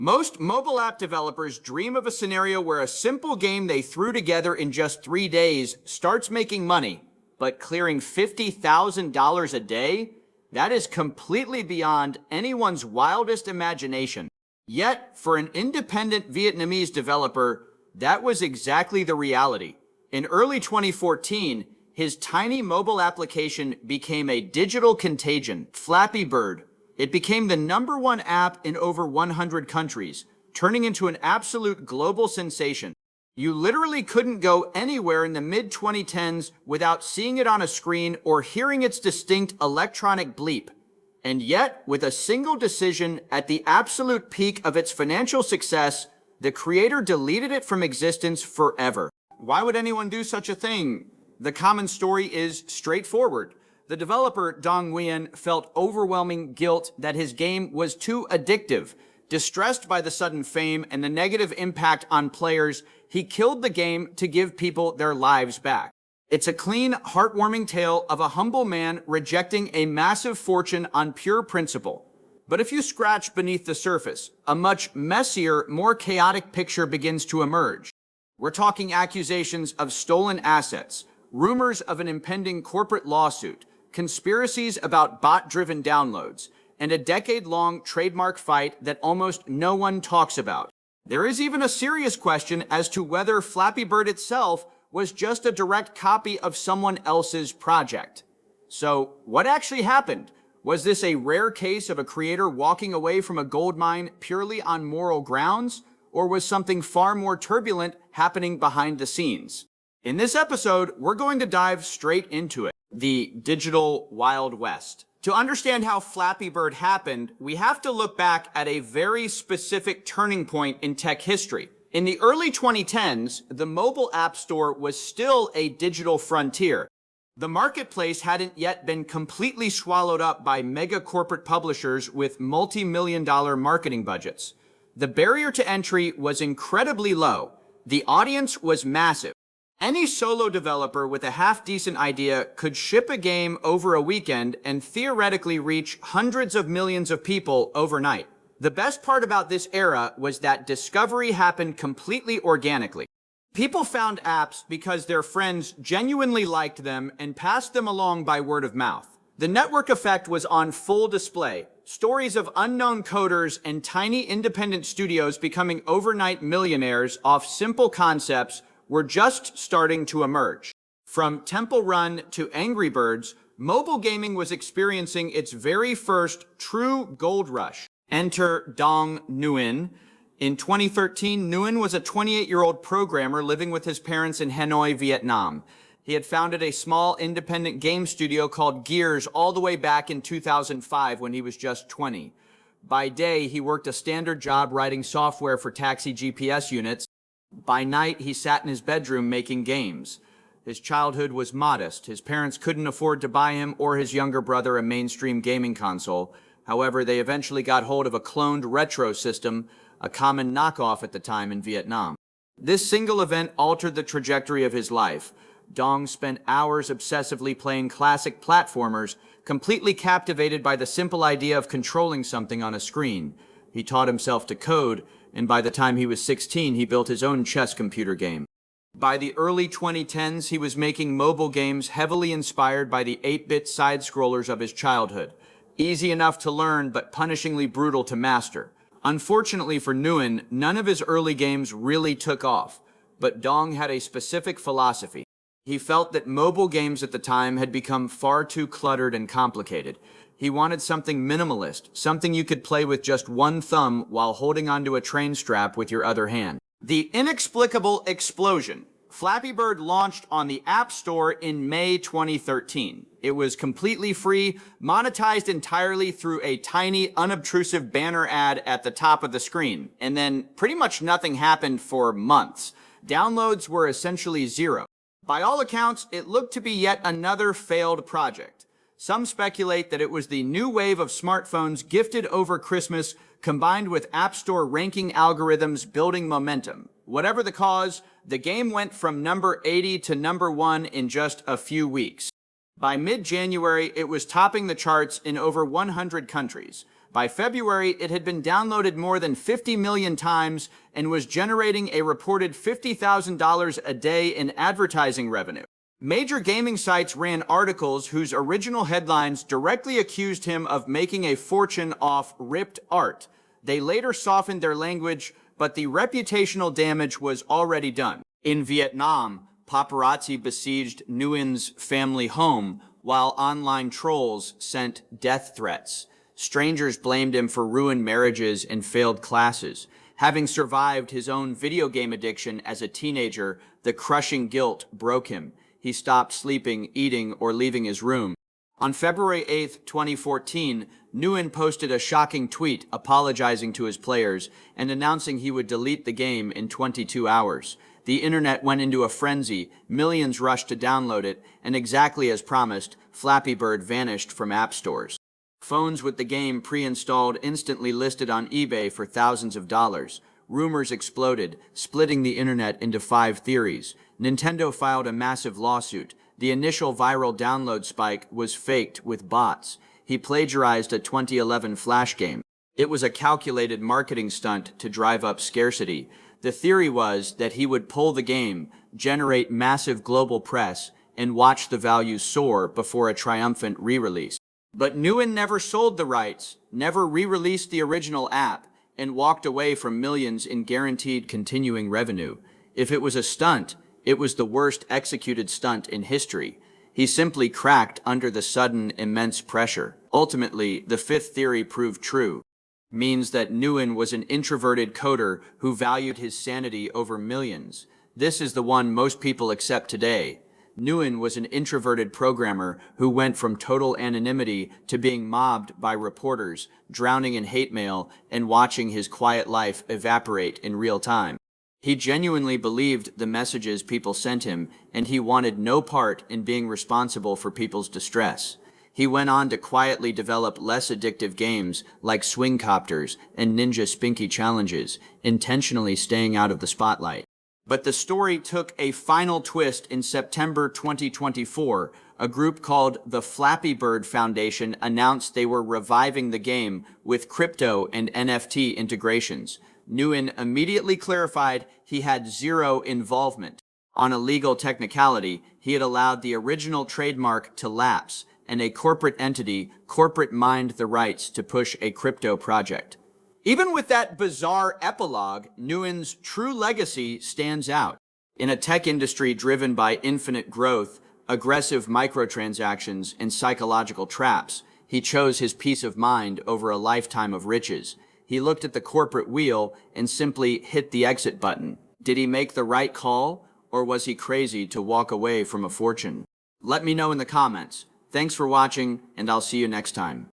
Most mobile app developers dream of a scenario where a simple game they threw together in just 3 days starts making money, but clearing $50,000 a day? That is completely beyond anyone's wildest imagination. Yet, for an independent Vietnamese developer, that was exactly the reality. In early 2014, his tiny mobile application became a digital contagion, Flappy Bird. It became the #1 app in over 100 countries, turning into an absolute global sensation. You literally couldn't go anywhere in the mid-2010s without seeing it on a screen or hearing its distinct electronic bleep. And yet, with a single decision at the absolute peak of its financial success, the creator deleted it from existence forever. Why would anyone do such a thing? The common story is straightforward. The developer, Dong Nguyen, felt overwhelming guilt that his game was too addictive. Distressed by the sudden fame and the negative impact on players, he killed the game to give people their lives back. It's a clean, heartwarming tale of a humble man rejecting a massive fortune on pure principle. But if you scratch beneath the surface, a much messier, more chaotic picture begins to emerge. We're talking accusations of stolen assets, rumors of an impending corporate lawsuit, conspiracies about bot-driven downloads, and a decade-long trademark fight that almost no one talks about. There is even a serious question as to whether Flappy Bird itself was just a direct copy of someone else's project. So, what actually happened? Was this a rare case of a creator walking away from a goldmine purely on moral grounds, or was something far more turbulent happening behind the scenes? In this episode, we're going to dive straight into it. The digital Wild West. To understand how Flappy Bird happened, we have to look back at a very specific turning point in tech history. In the early 2010s, the mobile app store was still a digital frontier. The marketplace hadn't yet been completely swallowed up by mega corporate publishers with multi-million-dollar marketing budgets. The barrier to entry was incredibly low. The audience was massive. Any solo developer with a half-decent idea could ship a game over a weekend and theoretically reach hundreds of millions of people overnight. The best part about this era was that discovery happened completely organically. People found apps because their friends genuinely liked them and passed them along by word of mouth. The network effect was on full display. Stories of unknown coders and tiny independent studios becoming overnight millionaires off simple concepts were just starting to emerge. From Temple Run to Angry Birds, mobile gaming was experiencing its very first true gold rush. Enter Dong Nguyen. In 2013, Nguyen was a 28-year-old programmer living with his parents in Hanoi, Vietnam. He had founded a small independent game studio called Gears all the way back in 2005 when he was just 20. By day, he worked a standard job writing software for taxi GPS units. By night, he sat in his bedroom making games. His childhood was modest. His parents couldn't afford to buy him or his younger brother a mainstream gaming console. However, they eventually got hold of a cloned retro system, a common knockoff at the time in Vietnam. This single event altered the trajectory of his life. Dong spent hours obsessively playing classic platformers, completely captivated by the simple idea of controlling something on a screen. He taught himself to code, and by the time he was 16, he built his own chess computer game. By the early 2010s, he was making mobile games heavily inspired by the 8-bit side-scrollers of his childhood. Easy enough to learn, but punishingly brutal to master. Unfortunately for Nguyen, none of his early games really took off, but Dong had a specific philosophy. He felt that mobile games at the time had become far too cluttered and complicated. He wanted something minimalist, something you could play with just one thumb while holding onto a train strap with your other hand. The inexplicable explosion. Flappy Bird launched on the App Store in May 2013. It was completely free, monetized entirely through a tiny, unobtrusive banner ad at the top of the screen, and then pretty much nothing happened for months. Downloads were essentially zero. By all accounts, it looked to be yet another failed project. Some speculate that it was the new wave of smartphones gifted over Christmas combined with App Store ranking algorithms building momentum. Whatever the cause, the game went from number 80 to number 1 in just a few weeks. By mid-January, it was topping the charts in over 100 countries. By February, it had been downloaded more than 50 million times and was generating a reported $50,000 a day in advertising revenue. Major gaming sites ran articles whose original headlines directly accused him of making a fortune off ripped art. They later softened their language, but the reputational damage was already done. In Vietnam, paparazzi besieged Nguyen's family home, while online trolls sent death threats. Strangers blamed him for ruined marriages and failed classes. Having survived his own video game addiction as a teenager, the crushing guilt broke him. He stopped sleeping, eating, or leaving his room. On February 8, 2014, Nguyen posted a shocking tweet apologizing to his players and announcing he would delete the game in 22 hours. The internet went into a frenzy, millions rushed to download it, and exactly as promised, Flappy Bird vanished from app stores. Phones with the game pre-installed instantly listed on eBay for thousands of dollars. Rumors exploded, splitting the internet into 5 theories. Nintendo filed a massive lawsuit. The initial viral download spike was faked with bots. He plagiarized a 2011 Flash game. It was a calculated marketing stunt to drive up scarcity. The theory was that he would pull the game, generate massive global press, and watch the value soar before a triumphant re-release. But Nguyen never sold the rights, never re-released the original app, and walked away from millions in guaranteed continuing revenue. If it was a stunt, it was the worst executed stunt in history. He simply cracked under the sudden, immense pressure. Ultimately, the 5th theory proved true. Means that Nguyen was an introverted coder who valued his sanity over millions. This is the one most people accept today. Nguyen was an introverted programmer who went from total anonymity to being mobbed by reporters, drowning in hate mail, and watching his quiet life evaporate in real time. He genuinely believed the messages people sent him, and he wanted no part in being responsible for people's distress. He went on to quietly develop less addictive games like Swing Copters and Ninja Spinky Challenges, intentionally staying out of the spotlight. But the story took a final twist in September 2024. A group called the Flappy Bird Foundation announced they were reviving the game with crypto and NFT integrations. Nguyen immediately clarified he had zero involvement. On a legal technicality, he had allowed the original trademark to lapse, and a corporate entity corporate-mined the rights to push a crypto project. Even with that bizarre epilogue, Nguyen's true legacy stands out. In a tech industry driven by infinite growth, aggressive microtransactions, and psychological traps, he chose his peace of mind over a lifetime of riches. He looked at the corporate wheel and simply hit the exit button. Did he make the right call, or was he crazy to walk away from a fortune? Let me know in the comments. Thanks for watching, and I'll see you next time.